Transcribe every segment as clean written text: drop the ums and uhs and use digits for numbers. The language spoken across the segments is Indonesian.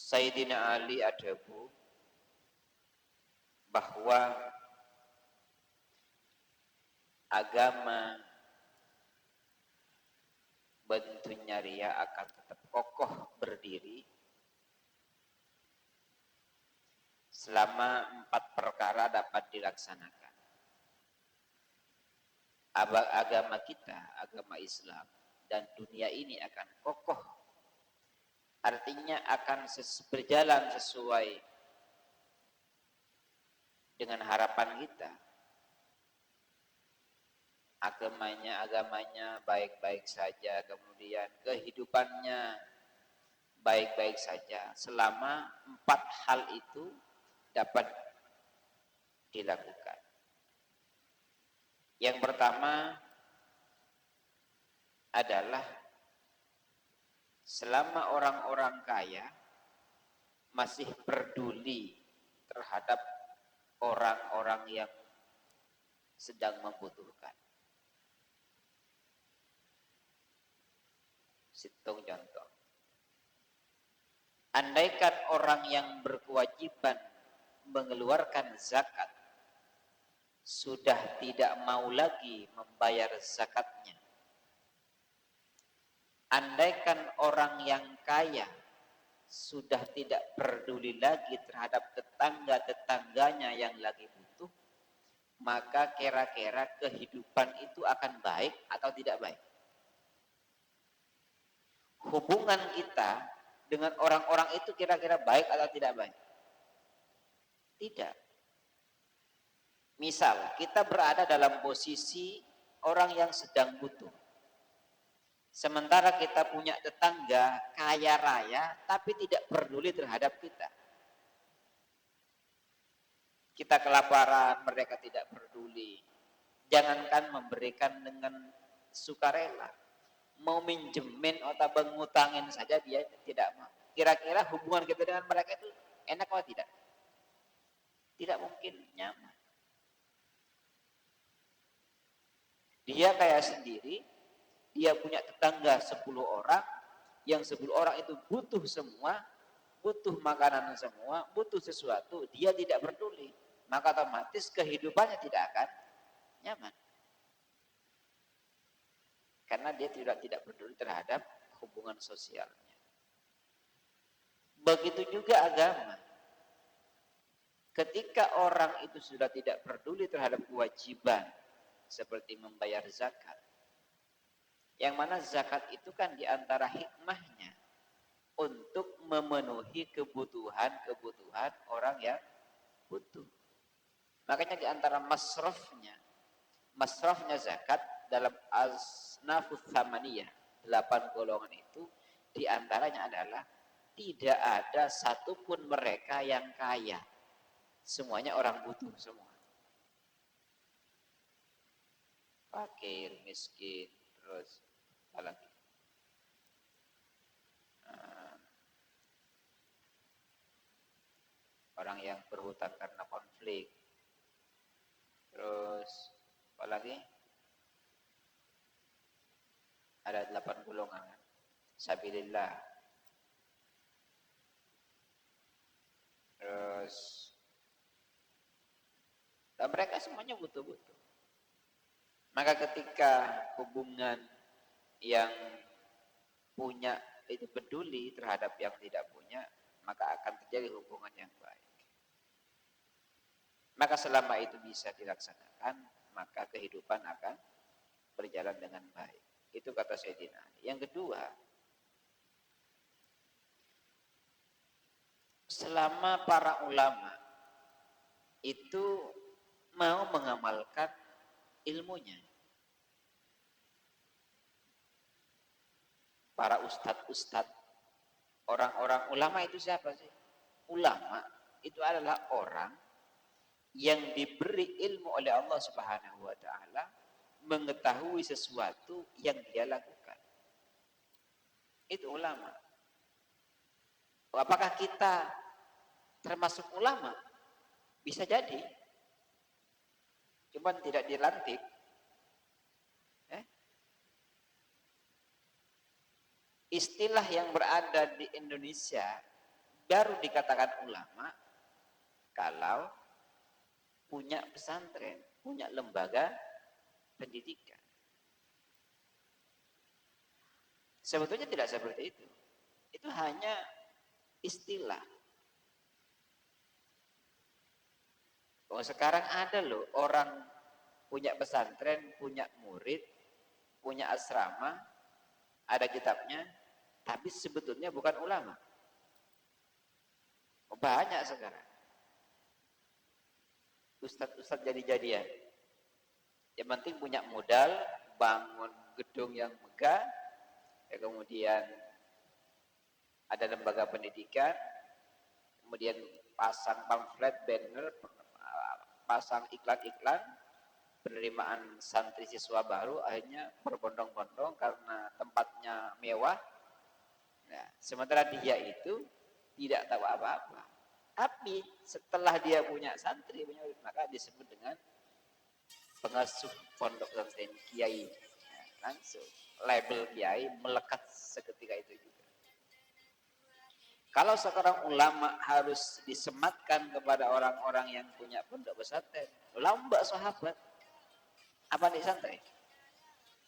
Sayyidina Ali adabu bahwa agama bentuknya ria akan tetap kokoh berdiri selama 4 perkara dapat dilaksanakan. Agama kita, agama Islam dan dunia ini akan kokoh. Artinya akan berjalan sesuai dengan harapan kita. Agamanya baik-baik saja, kemudian kehidupannya baik-baik saja selama 4 hal itu dapat dilakukan. Yang pertama adalah selama orang-orang kaya masih peduli terhadap orang-orang yang sedang membutuhkan. Hitung contoh. Andaikan orang yang berkewajiban mengeluarkan zakat sudah tidak mau lagi membayar zakatnya. Andaikan orang yang kaya sudah tidak peduli lagi terhadap tetangga-tetangganya yang lagi butuh, maka kira-kira kehidupan itu akan baik atau tidak baik? Hubungan kita dengan orang-orang itu kira-kira baik atau tidak baik? Tidak. Misal, kita berada dalam posisi orang yang sedang butuh. Sementara kita punya tetangga kaya raya, tapi tidak peduli terhadap kita. Kita kelaparan, mereka tidak peduli. Jangankan memberikan dengan sukarela. Mau minjemin atau mengutangin saja dia tidak mau. Kira-kira hubungan kita dengan mereka itu enak atau tidak? Tidak mungkin nyaman. Dia kayak sendiri, dia punya tetangga 10 orang, yang 10 orang itu butuh semua, butuh makanan semua, butuh sesuatu, dia tidak peduli. Maka otomatis kehidupannya tidak akan nyaman. Karena dia tidak peduli terhadap hubungan sosialnya. Begitu juga agama. Ketika orang itu sudah tidak peduli terhadap kewajiban, seperti membayar zakat. Yang mana zakat itu kan diantara hikmahnya untuk memenuhi kebutuhan orang yang butuh. Makanya diantara masrafnya zakat dalam asnafus tsamaniyah, 8 golongan itu diantaranya adalah tidak ada satupun mereka yang kaya. Semuanya orang butuh semua. Fakir, miskin, terus apa lagi? Orang yang berhutang karena konflik. Terus apa lagi? Ada 8 golongan. Sabilillah. Terus dan mereka semuanya butuh-butuh. Maka ketika hubungan yang punya itu peduli terhadap yang tidak punya, maka akan terjadi hubungan yang baik. Maka selama itu bisa dilaksanakan, maka kehidupan akan berjalan dengan baik. Itu kata Sayyidina Ali. Yang kedua, selama para ulama itu mau mengamalkan ilmunya. Para ustadz, orang-orang ulama itu siapa sih? Ulama itu adalah orang yang diberi ilmu oleh Allah Subhanahu wa taala mengetahui sesuatu yang dia lakukan. Itu ulama. Apakah kita termasuk ulama? Bisa jadi. Cuman tidak dilantik. Istilah yang berada di Indonesia baru dikatakan ulama kalau punya pesantren, punya lembaga pendidikan. Sebetulnya tidak seperti itu. Itu hanya istilah. Oh, sekarang ada loh orang punya pesantren, punya murid, punya asrama, ada kitabnya, tapi sebetulnya bukan ulama. Oh, banyak sekarang. Ustadz-ustadz jadi-jadian. Yang penting punya modal, bangun gedung yang megah, ya kemudian ada lembaga pendidikan, kemudian pasang pamflet, banner, pasang iklan-iklan, penerimaan santri siswa baru akhirnya berbondong-bondong karena tempatnya mewah. Nah, sementara dia itu tidak tahu apa-apa. Tapi setelah dia punya santri, maka disebut dengan pengasuh pondok pesantren kiai. Nah, langsung label kiai melekat seketika itu juga. Kalau seorang ulama harus disematkan kepada orang-orang yang punya pondok pesantren, ulama sahabat, apa di santri?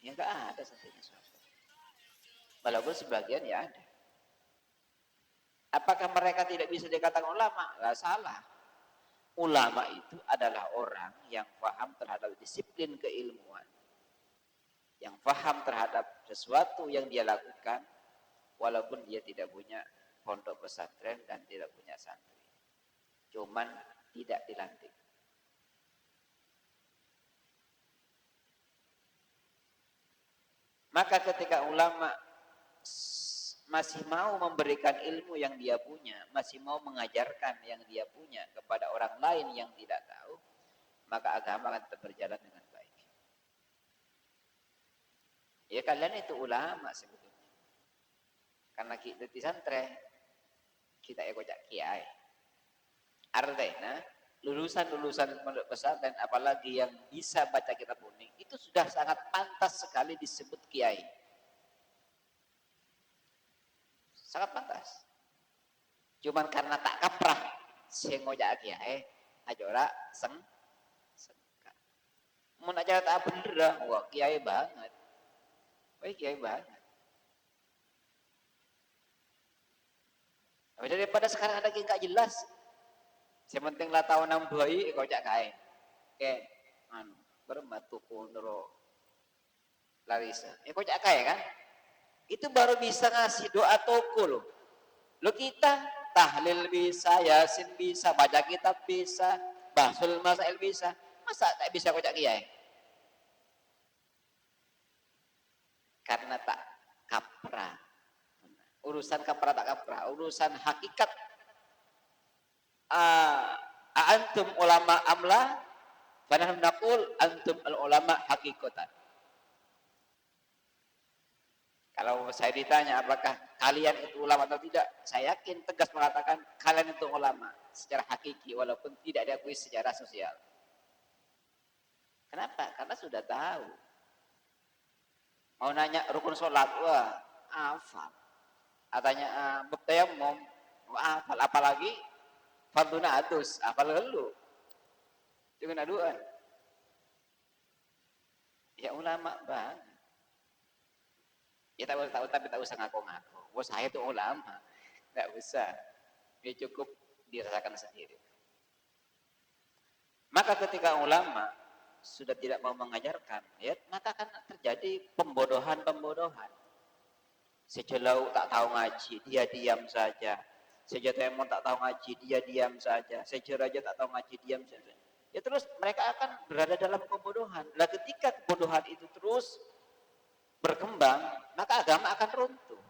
Ya enggak ada santrinya sahabat. Walaupun sebagian ya ada. Apakah mereka tidak bisa dikatakan ulama? Enggak salah. Ulama itu adalah orang yang paham terhadap disiplin keilmuan, yang paham terhadap sesuatu yang dia lakukan, walaupun dia tidak punya pondok pesantren dan tidak punya santri. Cuman tidak dilantik. Maka ketika ulama masih mau memberikan ilmu yang dia punya, masih mau mengajarkan yang dia punya kepada orang lain yang tidak tahu, maka agama akan tetap berjalan dengan baik. Ya kalian itu ulama sebetulnya. Karena kita di santren, kita ekocak kiai. Artinya lulusan-lulusan pondok pesantren, apalagi yang bisa baca kitab kuning, itu sudah sangat pantas sekali disebut kiai. Sangat pantas. Cuman karena tak kaprah sing ngojak kiai, aja ora sengka. Mun aja tak bener, wah kiai banget. Wah kiai banget. Tapi daripada sekarang ada yang gak jelas. Yang penting lah tahun 6 bayi ngojak kae. Oke, anu, berbatu kondro Larisa. Ngojak kae kan? Itu baru bisa ngasih doa toko loh. Lo kita tahlil bisa, yasin bisa, baca kitab bisa, bahsul masail bisa. Masa tak bisa kocak kiai? Karena tak kaprah. Urusan kaprah tak kaprah, urusan hakikat. Antum ulama amla, fanahnu naqul antum al ulama hakikatan. Kalau saya ditanya apakah kalian itu ulama atau tidak, saya yakin tegas mengatakan kalian itu ulama secara hakiki walaupun tidak diakui secara sosial. Kenapa? Karena sudah tahu. Mau nanya rukun sholat, wah hafal. Katanya buktayammum, wah hafal. Apalagi fardhu atus, hafal dulu. Jangan aduan. Ya ulama banget. Ya tahu tapi tak usah ngaku-ngaku. Wah saya itu ulama, nggak usah. Dia cukup dirasakan sendiri. Maka ketika ulama sudah tidak mau mengajarkan, ya maka akan terjadi pembodohan. Sejelau tak tahu ngaji, dia diam saja. Sejatemon tak tahu ngaji, dia diam saja. Sejeraja tak tahu ngaji, diam saja. Ya terus mereka akan berada dalam kebodohan. Nah ketika kebodohan itu terus berkembang, maka agama akan runtuh.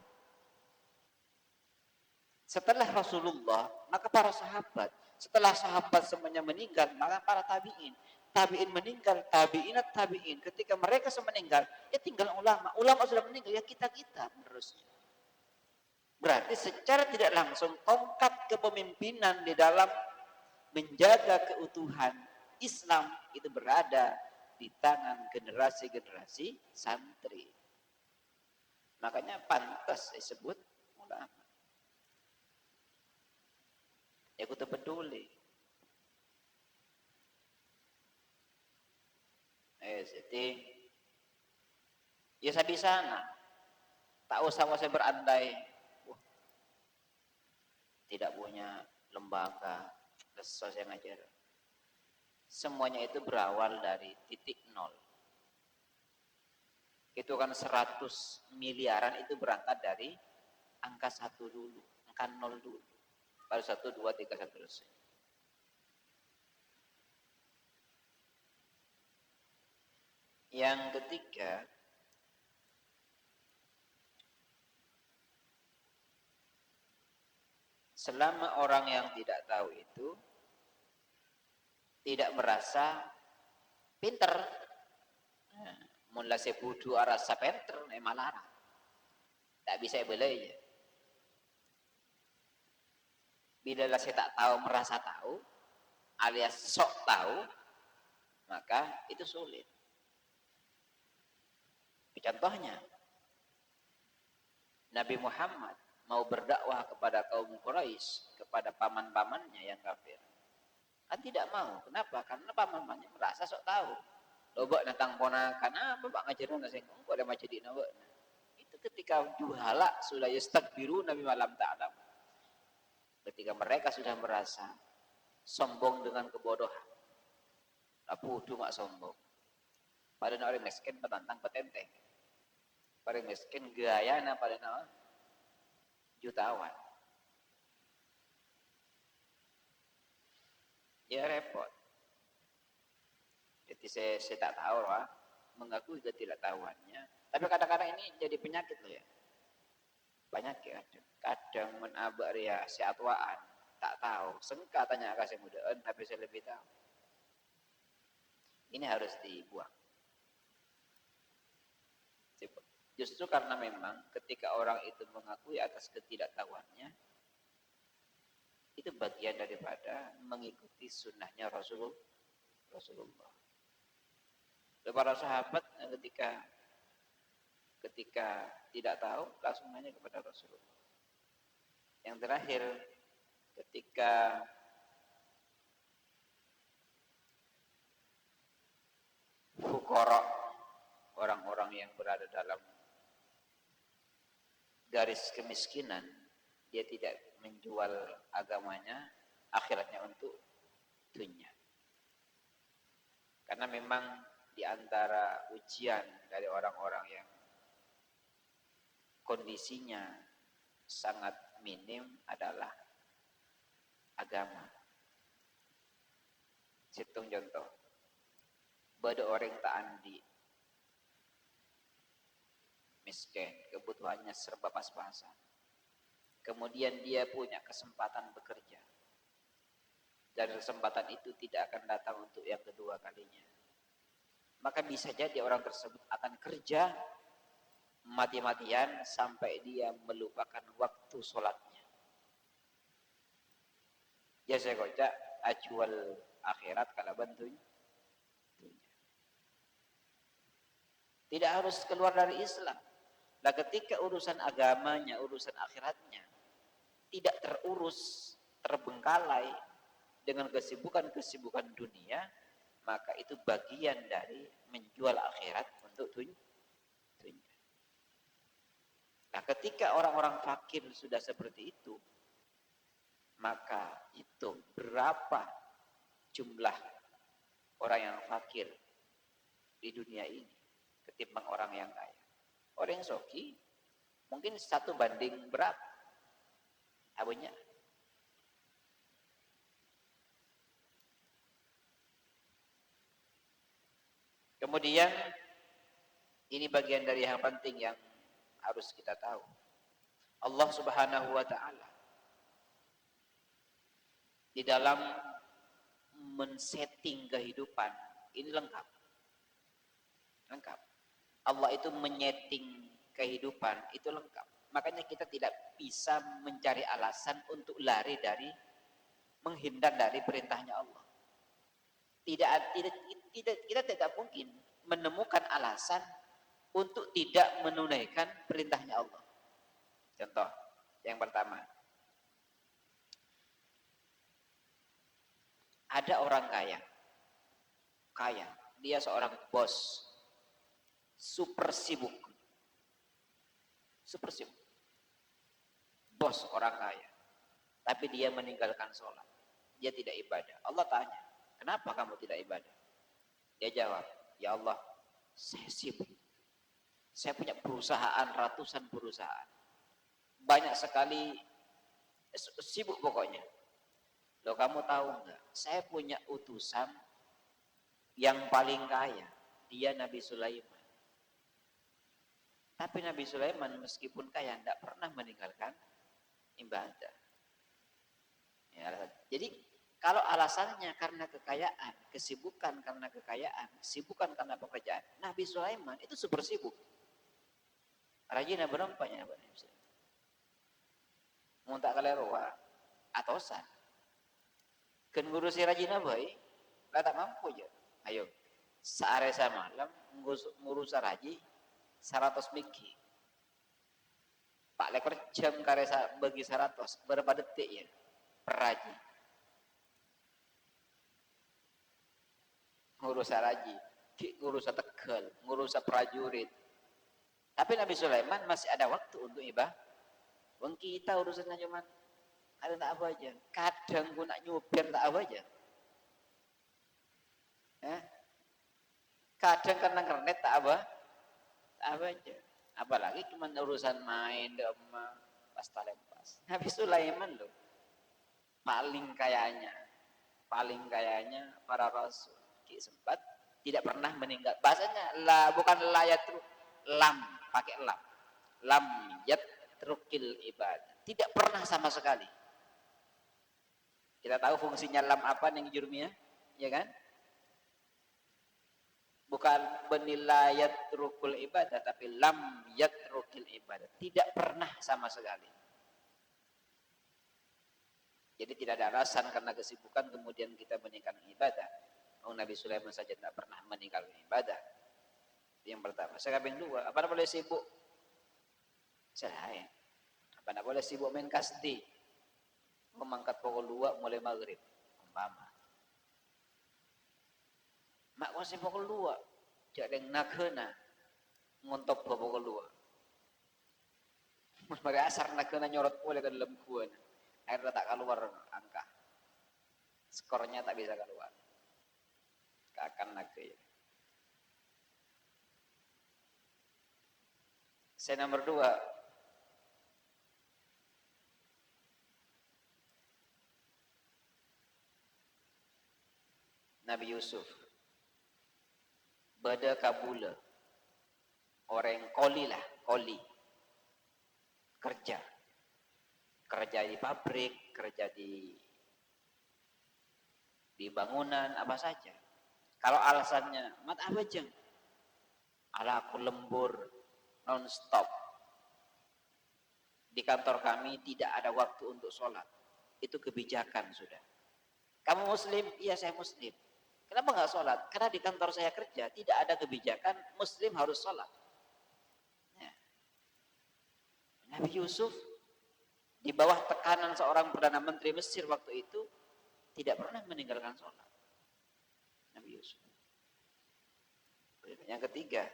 Setelah Rasulullah, maka para sahabat, setelah sahabat semuanya meninggal, maka para tabi'in meninggal, tabi'inat tabi'in. Ketika mereka semua meninggal, ya tinggal ulama. Ulama sudah meninggal, ya kita menerusnya. Berarti secara tidak langsung tongkat kepemimpinan di dalam menjaga keutuhan Islam itu berada di tangan generasi-generasi santri. Makanya pantas disebut ulama. Ya kudu peduli. Jadi ya sabisana. Tak usah berandai. Wah, tidak punya lembaga resos yang ngajar. Semuanya itu berawal dari titik nol. Itu kan 100 miliaran itu berangkat dari angka 1 dulu, angka 0 dulu. Baru 1, 2, 3, 1 selesai. Yang ketiga, selama orang yang tidak tahu itu tidak merasa pinter, mula sebudu rasa pinter, malah tak bisa belajar. Bila saya tak tahu merasa tahu, alias sok tahu, maka itu sulit. Contohnya, Nabi Muhammad mau berdakwah kepada kaum Quraisy, kepada paman-pamannya yang kafir. Kan tidak mau. Kenapa? Karena paman-pamannya merasa sok tahu. Loba natang ponakan apa Pak ngajarin sing engko ada macam di nawa. Itu ketika juhala sudah yastakbiru Nabi malam ta'lam. Ketika mereka sudah merasa sombong dengan kebodohan. Lapudu mak sombong. Padahal orang miskin petantang petenteng. Orang miskin gayana pada nama jutawan. Ya repot. Jadi saya tak tahu lah, mengaku ketidaktahuannya. Tapi kadang-kadang ini jadi penyakit loh ya. Penyakit kadang menabak ria si atwaan, tak tahu. Sengka tanya kasih mudaan, tapi saya lebih tahu. Ini harus dibuang. Justru karena memang ketika orang itu mengakui atas ketidaktahuannya, itu bagian daripada mengikuti sunnahnya Rasulullah. Para sahabat ketika tidak tahu langsung nanya kepada Rasulullah. Yang terakhir ketika fuqara, orang-orang yang berada dalam garis kemiskinan, dia tidak menjual agamanya, akhiratnya untuk dunia. Karena memang di antara ujian dari orang-orang yang kondisinya sangat minim adalah agama. Hitung contoh, bada orang tak andi, miskin, kebutuhannya serba pas-pasan. Kemudian dia punya kesempatan bekerja. Dan kesempatan itu tidak akan datang untuk yang kedua kalinya. Maka bisa jadi orang tersebut akan kerja mati-matian sampai dia melupakan waktu sholatnya. Ya saya kocak ajual akhirat kalau bantunya. Tidak harus keluar dari Islam. Nah ketika urusan agamanya, urusan akhiratnya tidak terurus, terbengkalai dengan kesibukan-kesibukan dunia, maka itu bagian dari menjual akhirat untuk dunia. Nah ketika orang-orang fakir sudah seperti itu, maka itu berapa jumlah orang yang fakir di dunia ini ketimbang orang yang kaya. Orang yang soki mungkin 1 banding berapa? Abunya. Kemudian ini bagian dari yang penting yang harus kita tahu. Allah Subhanahu wa taala di dalam men-setting kehidupan ini lengkap. Allah itu menyeting kehidupan itu lengkap. Makanya kita tidak bisa mencari alasan untuk lari dari, menghindar dari perintahnya Allah. Kita tidak mungkin menemukan alasan untuk tidak menunaikan perintahnya Allah. Contoh yang pertama, Ada orang kaya, dia seorang bos, super sibuk, bos orang kaya, tapi dia meninggalkan sholat, dia tidak ibadah. Allah tanya, kenapa kamu tidak ibadah? Dia jawab, ya Allah, saya sibuk, saya punya perusahaan, ratusan perusahaan, banyak sekali, sibuk pokoknya. Loh, kamu tahu enggak, saya punya utusan yang paling kaya, dia Nabi Sulaiman. Tapi Nabi Sulaiman meskipun kaya tidak pernah meninggalkan ibadah. Ya, jadi kalau alasannya karena kekayaan, kesibukan karena kekayaan, kesibukan karena pekerjaan, Nabi Sulaiman itu super sibuk. Rajin berompaknya Pak Nabi Sulaiman. Muntak kaleroa atosan. Kan ngurusi rajin boy, lah tak mampu aja. Ayo, searesa malam ngurus raji 100 miki. Pak lekor jam karesa bagi 100 berapa detik ya per raji. Ngurus raji, ngurus Tegal, ngurus prajurit. Tapi Nabi Sulaiman masih ada waktu untuk ibadah. Wong kita urusannya cuma ada tak apa aja. Kadang gua nak nyupir tak apa aja. Kadang karena kernet tak apa aja. Apalagi cuma urusan main dema pas talempas. Nabi Sulaiman loh paling kayanya para rasul. Sempat tidak pernah meninggal. Bahasanya bukan layatru, lam pakai lam yatrukil ibadah. Tidak pernah sama sekali. Kita tahu fungsinya lam apa ning jurmiyah, ya kan? Bukan benilai yatrukul ibadah, tapi lam yatrukil ibadah. Tidak pernah sama sekali. Jadi tidak ada alasan karena kesibukan kemudian kita meninggalkan ibadah. Nabi Sulaiman saja tidak pernah meninggalkan ibadah. Yang pertama. Sekarang kedua, apa boleh sibuk? Saya. Apa boleh sibuk main kasti? Memangkat pukul 2 mulai maghrib. Umpama. Mak masih pukul 2. Jadi nakena ngontok pukul 2. Sebagai asar nakena nyorot boleh ke dalam kuan. Akhirnya tak keluar angka. Skornya tak bisa keluar. Akan nakena. Saya nomor 2. Nabi Yusuf. Bada kabula. Orang koli. Kerja di pabrik, kerja di bangunan, apa saja. Kalau alasannya, mat apa jeng? Ala aku lembur, non-stop. Di kantor kami tidak ada waktu untuk sholat. Itu kebijakan sudah. Kamu muslim? Iya saya muslim. Kenapa nggak sholat? Karena di kantor saya kerja tidak ada kebijakan muslim harus sholat. Ya. Nabi Yusuf di bawah tekanan seorang Perdana Menteri Mesir waktu itu tidak pernah meninggalkan sholat. Nabi Yusuf. Yang ketiga,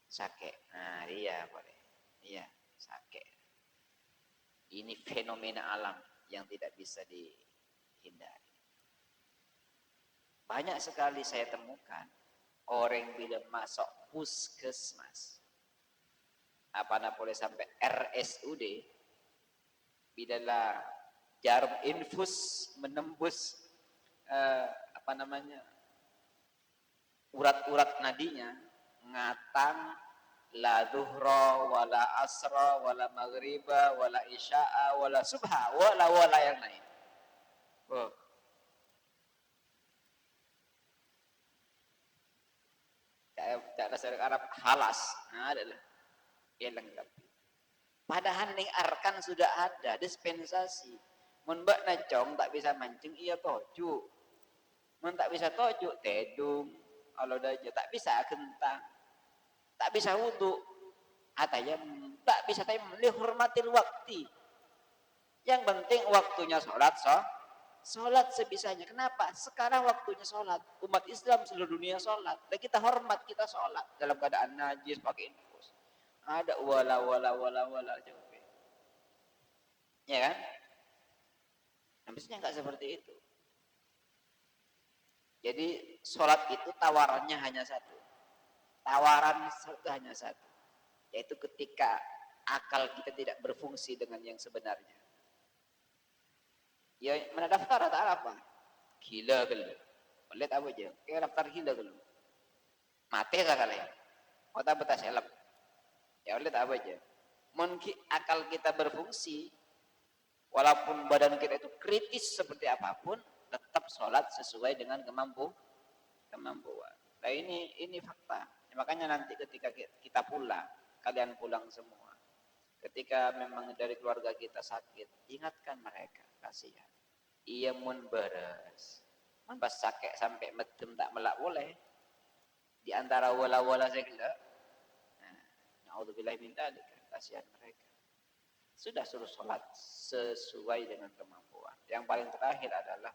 sake. Nah, iya boleh. Iya, sake. Ini fenomena alam yang tidak bisa dihindari. Banyak sekali saya temukan orang bila masuk puskesmas, apa boleh sampai RSUD, bila jarum infus menembus urat-urat nadinya, ngatang la dhuhra wala asra wala maghriba wala isya'a wala subha wala yang lain. Oh. Cara bahasa Arab halas, adalah yang lengkap. Padahal ning arkan sudah ada dispensasi. Mun mbak nacong tak bisa mancing iya toju. Mun tak bisa toju tedung. Kalau daja tak bisa kentang. Tak bisa wudu. Atayam tak bisa tayam li hurmatil waktu. Yang penting waktunya sholat Sholat sebisanya. Kenapa? Sekarang waktunya sholat. Umat Islam seluruh dunia sholat. Dan kita hormat, kita sholat. Dalam keadaan najis, pakai infus. Ada wala. Coba. Ya kan? Habisnya nggak seperti itu. Jadi sholat itu tawarannya hanya satu. Tawaran itu hanya satu. Yaitu ketika akal kita tidak berfungsi dengan yang sebenarnya. Ya mana daftar atau apa? Gila gelo. Lihat apa aja? Kayak daftar gila gelo. Mati tak kali. Kota betas elap. Ya lihat apa aja. Mungkin akal kita berfungsi, walaupun badan kita itu kritis seperti apapun, tetap sholat sesuai dengan kemampuan. Nah ini fakta. Ya, makanya nanti ketika kita pulang, kalian pulang semua. Ketika memang dari keluarga kita sakit, ingatkan mereka, kasihan. Ia mun beres. Pas sakit sampai medem tak melak boleh. Di antara wala-wala saya kira. Na'udzubillah min dzalik, kasihan mereka. Sudah suruh sholat sesuai dengan kemampuan. Yang paling terakhir adalah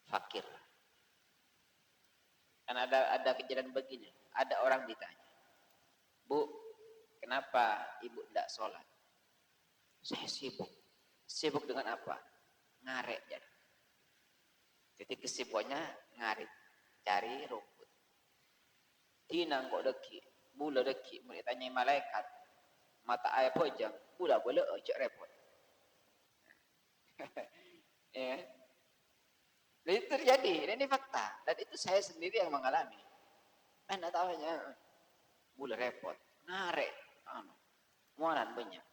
fakir. Kan ada kejadian begini. Ada orang ditanya, Bu, kenapa ibu tidak sholat? Saya sibuk. Sibuk dengan apa? Ngaret jadi. Jadi kesibukannya ngarit, cari rumput. Tinang kok deki, bula deki, mereka tanya malaikat, mata air pojang, bula boleh cek repot. Ya. Dan itu terjadi, dan ini fakta, dan itu saya sendiri yang mengalami. Anda tahu aja, bula repot, ngaret, mualan banyak.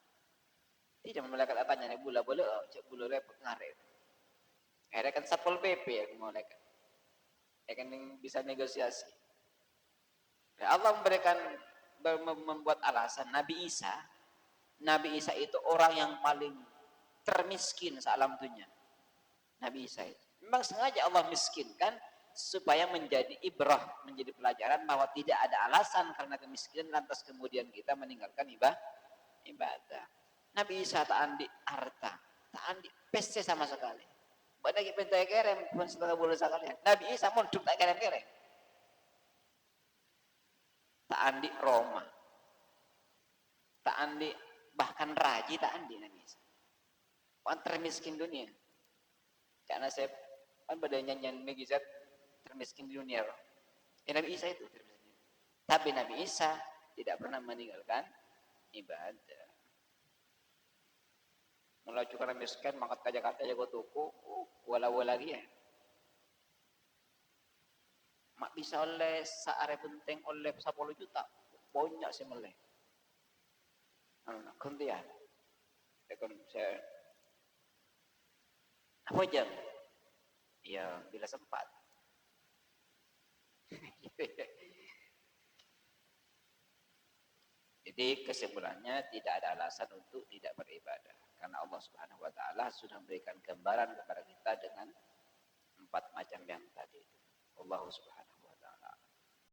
Tidak malaikat tanya, bula boleh cek bula repot ngaret. Akhirnya kan Satpol PP yang malaikat. Ya kan yang bisa negosiasi. Ya Allah membuat alasan Nabi Isa itu orang yang paling termiskin sealam dunia. Nabi Isa itu. Memang sengaja Allah miskinkan supaya menjadi ibrah, menjadi pelajaran bahwa tidak ada alasan karena kemiskinan lantas kemudian kita meninggalkan ibadah. Nabi Isa tak andi harta, tak andi peste sama sekali. Banyak pentai kerem pun setelah bulan sekalian. Nabi Isa munduk tak kerem-kerem. Tak andi Roma. Tak andi bahkan raji tak andi Nabi Isa. Orang termiskin dunia. Karena saya kan pada nyanyian Megizat termiskin di dunia. Ya Nabi Isa itu termiskin. Tapi Nabi Isa tidak pernah meninggalkan ibadah. Mulai juga miskin makat kaja-kaja jago toko, wala-wala lagi ya. Mak bisa oleh saare penting oleh 10 juta. Banyak sih meleh. Kuntian. Saya apa jam? Ya bila sempat. Jadi kesimpulannya tidak ada alasan untuk tidak beribadah. Karena Allah Subhanahu wa taala sudah memberikan gambaran kepada kita dengan 4 macam yang tadi. Allah Subhanahu